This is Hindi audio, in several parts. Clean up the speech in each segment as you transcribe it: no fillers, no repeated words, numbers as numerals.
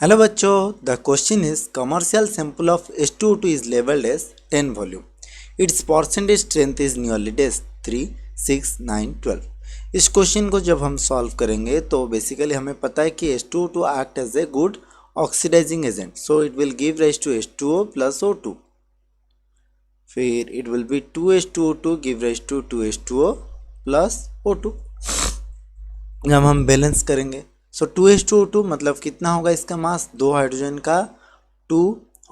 हेलो बच्चों, the question is commercial sample of H2O2 is labelled as 10 volume. Its percentage strength is nearly days 3, 6, 9, 12. इस क्वेश्चन को जब हम सॉल्व करेंगे तो बेसिकली हमें पता है कि H2O2 act as a good oxidising agent, so it will give rise to H2O plus O2. फिर it will be 2H2O2 give rise to 2H2O plus O2. जब हम बैलेंस करेंगे सो 2H2O2 मतलब कितना होगा इसका मास, 2 हाइड्रोजन का 2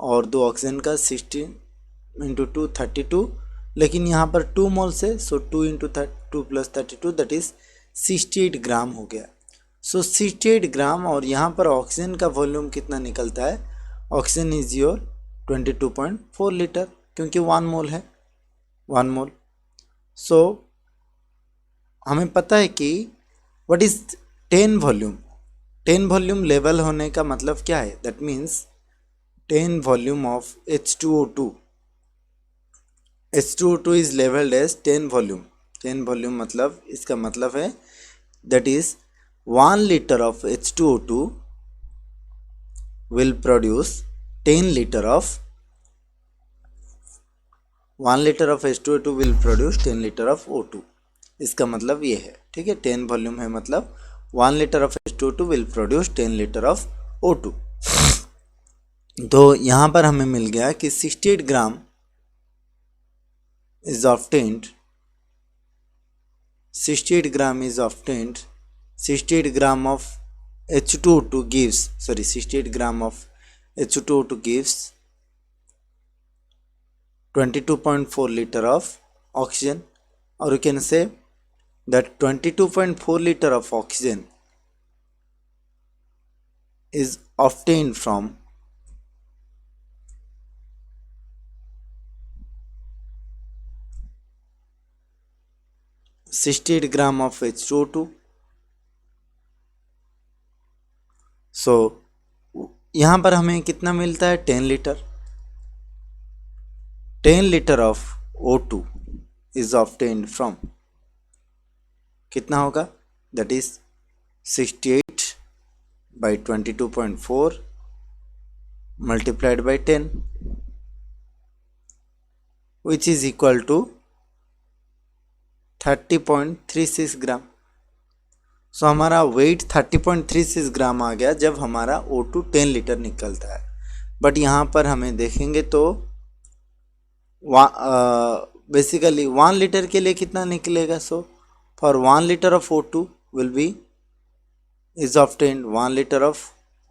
और 2 ऑक्सीजन का 16 इंटू 2 32, लेकिन यहाँ पर 2 मोल्स है सो 2 इंटू 2 प्लस 32 दैट इज 68 ग्राम हो गया. सो 68 ग्राम और यहाँ पर ऑक्सीजन का वॉल्यूम कितना निकलता है, ऑक्सीजन इज योर 22.4 लीटर क्योंकि 1 मोल है 1 मोल. सो हमें पता है कि what is 10 volume. 10 volume level होने का मतलब क्या है, that means 10 volume of H2O2. H2O2 is labelled as 10 volume. 10 volume मतलब इसका मतलब है that is 1 litre of H2O2 will produce 10 litre of 1 litre of H2O2 will produce 10 litre of O2. इसका मतलब ये है, ठीक है. 10 वॉल्यूम है मतलब 1 litre of H2O2 will produce 10 litre of O2. तो यहाँ पर हमें मिल गया कि 68 gram is obtained 68 gram is obtained 68 gram of H2O2 gives 68 gram of H2O2 gives 22.4 liter of oxygen, or you can say that 22.4 liter of oxygen is obtained from 68 gram of H2O2. सो यहाँ पर हमें कितना मिलता है, 10 litre. 10 liter of O2 is obtained from कितना होगा, that is 68 by 22.4 multiplied by 10 which is equal to 30.36 ग्राम. सो हमारा वेट 30.36 ग्राम आ गया जब हमारा O2 10 लीटर निकलता है. बट यहाँ पर हमें देखेंगे तो बेसिकली 1 लीटर के लिए कितना निकलेगा. So for 1 litre of O2 will be is obtained 1 liter of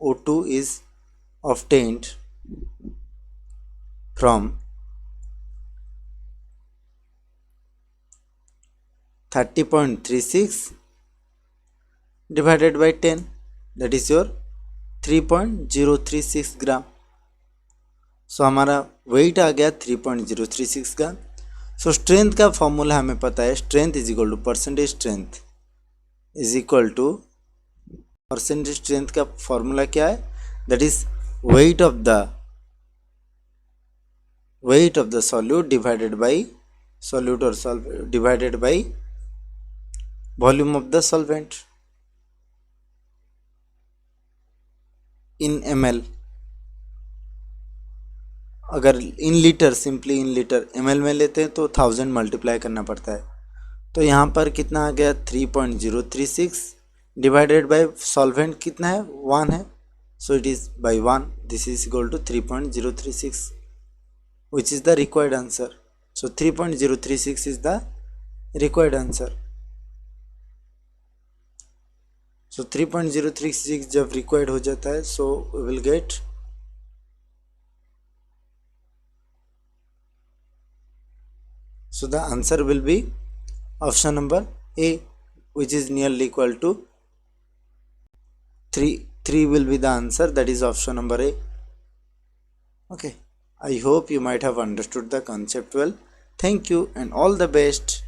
O2 is obtained from 30.36 divided by 10, that is your 3.036 ग्राम. सो हमारा वेट आ गया 3.036 ग्राम. सो स्ट्रेंथ का फॉर्मूला हमें पता है, strength is equal to percentage strength is equal to percentage strength का फॉर्मूला क्या है, that is weight of the solute divided by solute or divided by volume of the solvent in ml. अगर in litre, simply in litre, ml में लेते हैं तो 1000 मल्टीप्लाई करना पड़ता है. तो यहाँ पर कितना आ गया 3.036 डिवाइडेड बाय सॉल्वेंट कितना है 1 है, so it is by 1, this is equal to 3.036 which is the required answer. So 3.036 is the required answer. So 3.036 जब रिक्वायर्ड हो जाता है so we will get so the answer will be option number A, which is nearly equal to 3 will be the answer, that is option number A. Okay, I hope you might have understood the concept well. Thank you and all the best.